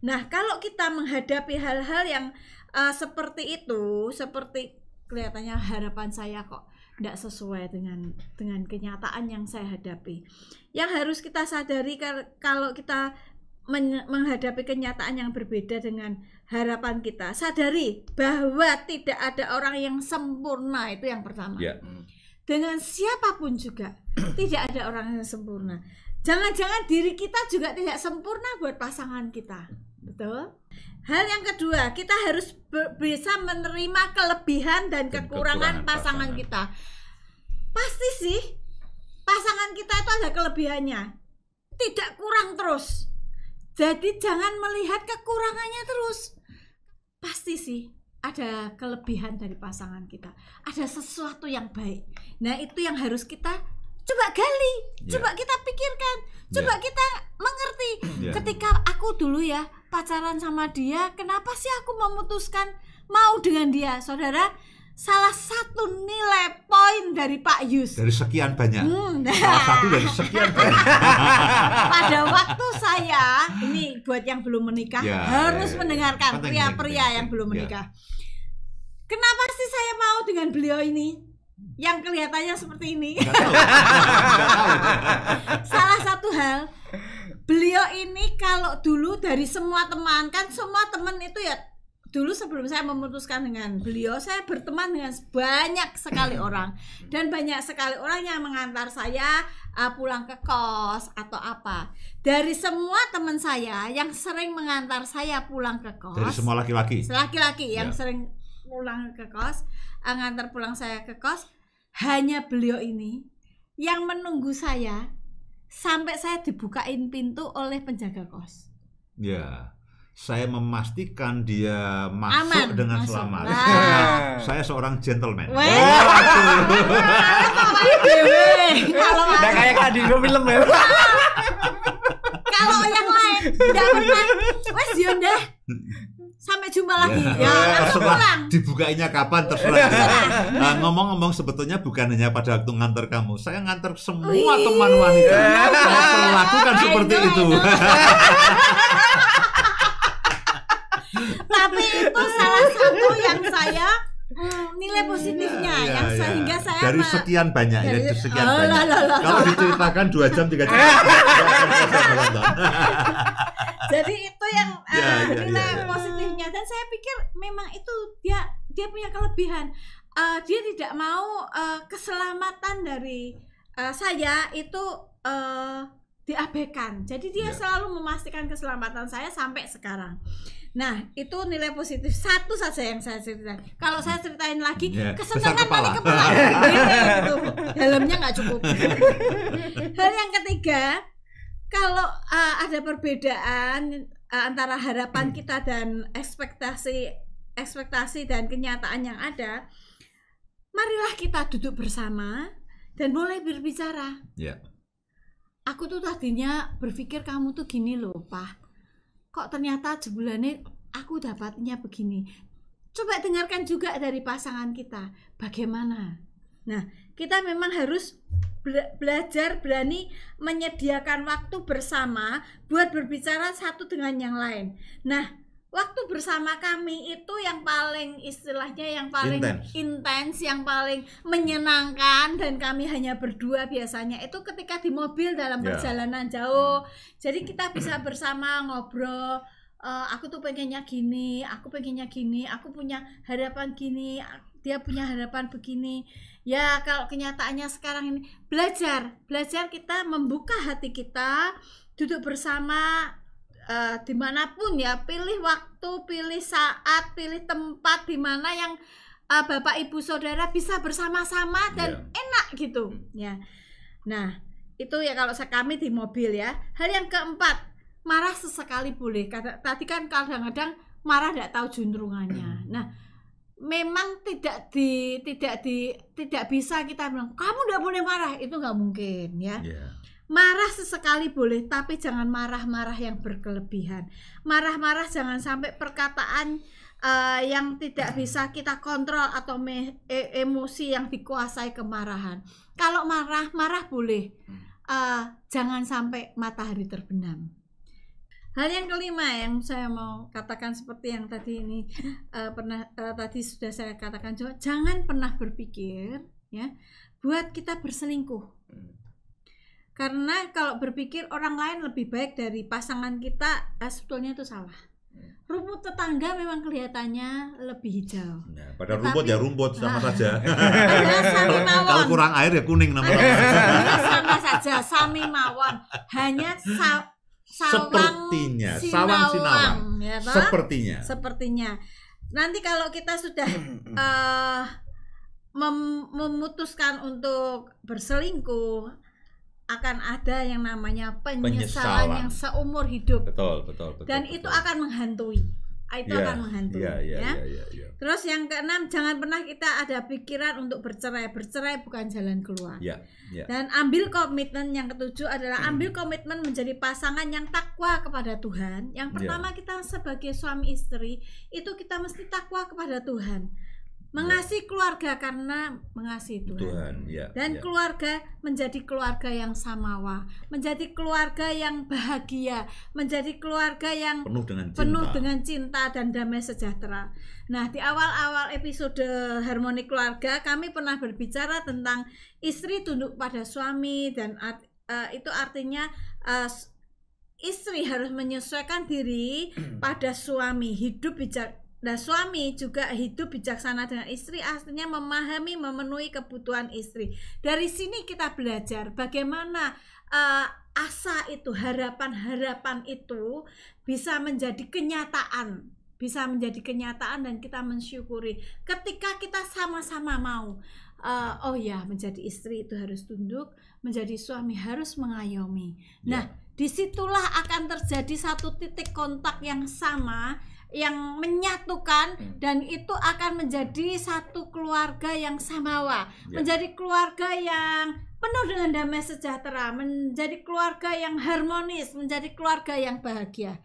Nah, kalau kita menghadapi hal-hal yang seperti itu, seperti kelihatannya harapan saya kok tidak sesuai dengan kenyataan yang saya hadapi. Yang harus kita sadari kalau kita menghadapi kenyataan yang berbeda dengan harapan kita, sadari bahwa tidak ada orang yang sempurna, itu yang pertama. Dengan siapapun juga tidak ada orang yang sempurna. Jangan-jangan diri kita juga tidak sempurna buat pasangan kita, betul? Hal yang kedua, kita harus bisa menerima kelebihan dan kekurangan pasangan kita. Pasti sih pasangan kita itu ada kelebihannya, tidak kurang terus. Jadi jangan melihat kekurangannya terus. Pasti sih ada kelebihan dari pasangan kita, ada sesuatu yang baik. Nah, itu yang harus kita coba gali, coba kita pikirkan, coba kita mengerti. Ketika aku dulu ya pacaran sama dia, kenapa sih aku memutuskan mau dengan dia? Saudara, salah satu nilai poin dari Pak Yus dari sekian banyak, salah satu dari sekian banyak. Pada waktu saya, ini buat yang belum menikah harus mendengarkan, pria-pria yang belum menikah. Kenapa sih saya mau dengan beliau ini yang kelihatannya seperti ini? Salah satu hal, beliau ini kalau dulu dari semua teman, kan semua teman itu ya, dulu sebelum saya memutuskan dengan beliau, saya berteman dengan banyak sekali orang. Dan banyak sekali orang yang mengantar saya pulang ke kos atau apa. Dari semua teman saya yang sering mengantar saya pulang ke kos, dari semua laki-laki yang sering pulang ke kos, ngantar pulang saya ke kos, hanya beliau ini yang menunggu saya sampai saya dibukain pintu oleh penjaga kos. Saya memastikan dia masuk dengan selamat. Saya seorang gentleman. Kalau udah kayak Kak Dindo film ya. Kalau yang lain tidak pernah, wes yaudah, sampai jumpa lagi. Terserah dibukainya kapan, terserah. Ngomong-ngomong, sebetulnya bukan hanya pada waktu nganter kamu, saya nganter semua teman wanita. Saya selalu lakukan seperti itu. Tapi itu salah satu yang saya nilai positifnya, yang sehingga saya dari sekian banyak Kalau diceritakan 2 jam 3 jam. Jadi itu yang nilai positifnya, dan saya pikir memang itu dia punya kelebihan. Dia tidak mau keselamatan dari saya itu diabaikan. Jadi dia selalu memastikan keselamatan saya sampai sekarang. Nah, itu nilai positif satu saja yang saya ceritain. Kalau saya ceritain lagi, kesenangan balik kepala. Gitu. Helmnya nggak cukup. Hal yang ketiga, kalau ada perbedaan antara harapan kita dan ekspektasi dan kenyataan yang ada, marilah kita duduk bersama dan mulai berbicara. Aku tuh tadinya berpikir kamu tuh gini loh, Pak. Kok ternyata sebulannya aku dapatnya begini. Coba dengarkan juga dari pasangan kita, bagaimana. Nah, kita memang harus belajar berani menyediakan waktu bersama buat berbicara satu dengan yang lain. Nah, waktu bersama kami itu yang paling istilahnya yang paling intens, yang paling menyenangkan, dan kami hanya berdua biasanya itu ketika di mobil dalam perjalanan jauh. Jadi kita bisa bersama ngobrol, aku tuh pengennya gini, aku pengennya gini, aku punya harapan gini, dia punya harapan begini. Ya, kalau kenyataannya sekarang ini belajar kita membuka hati kita, duduk bersama dimanapun ya, pilih waktu, pilih saat, pilih tempat di mana yang Bapak Ibu Saudara bisa bersama-sama dan enak gitu ya. Nah, itu ya kalau kami di mobil ya. Hal yang keempat, marah sesekali boleh. Tadi kan kadang-kadang marah tidak tahu juntrungannya. Nah, memang tidak bisa kita bilang kamu tidak boleh marah, itu nggak mungkin ya. Marah sesekali boleh, tapi jangan marah-marah yang berkelebihan. Marah-marah jangan sampai perkataan yang tidak bisa kita kontrol atau emosi yang dikuasai kemarahan. Kalau marah boleh, jangan sampai matahari terbenam. Hal yang kelima yang saya mau katakan seperti yang tadi ini tadi sudah saya katakan juga, jangan pernah berpikir ya buat kita berselingkuh. Karena kalau berpikir orang lain lebih baik dari pasangan kita, sebetulnya itu salah. Rumput tetangga memang kelihatannya lebih hijau. Nah, pada rumput ya rumput sama saja. Kalau kurang air ya kuning namanya. Sama saja, sami mawon. Hanya sepertinya sawang sinawang ya, sepertinya nanti kalau kita sudah memutuskan untuk berselingkuh, akan ada yang namanya penyesalan yang seumur hidup. Betul. Dan itu akan menghantui. Akan menghantui. Ya. Terus yang keenam, jangan pernah kita ada pikiran untuk bercerai. Bercerai bukan jalan keluar. Dan ambil komitmen. Yang ketujuh adalah ambil komitmen menjadi pasangan yang takwa kepada Tuhan. Yang pertama, kita sebagai suami istri itu kita mesti takwa kepada Tuhan. Mengasihi keluarga karena mengasihi Tuhan. Dan keluarga menjadi keluarga yang samawa, menjadi keluarga yang bahagia, menjadi keluarga yang penuh dengan cinta dan damai sejahtera. Nah, di awal-awal episode Harmoni Keluarga kami pernah berbicara tentang istri tunduk pada suami, dan itu artinya istri harus menyesuaikan diri pada suami, hidup bijak. Nah, suami juga hidup bijaksana dengan istri, artinya memahami, memenuhi kebutuhan istri. Dari sini kita belajar bagaimana asa itu, harapan-harapan itu bisa menjadi kenyataan, dan kita mensyukuri ketika kita sama-sama mau. Menjadi istri itu harus tunduk, menjadi suami harus mengayomi. Nah, disitulah akan terjadi satu titik kontak yang sama, yang menyatukan, dan itu akan menjadi satu keluarga yang samawa, menjadi keluarga yang penuh dengan damai sejahtera, menjadi keluarga yang harmonis, menjadi keluarga yang bahagia.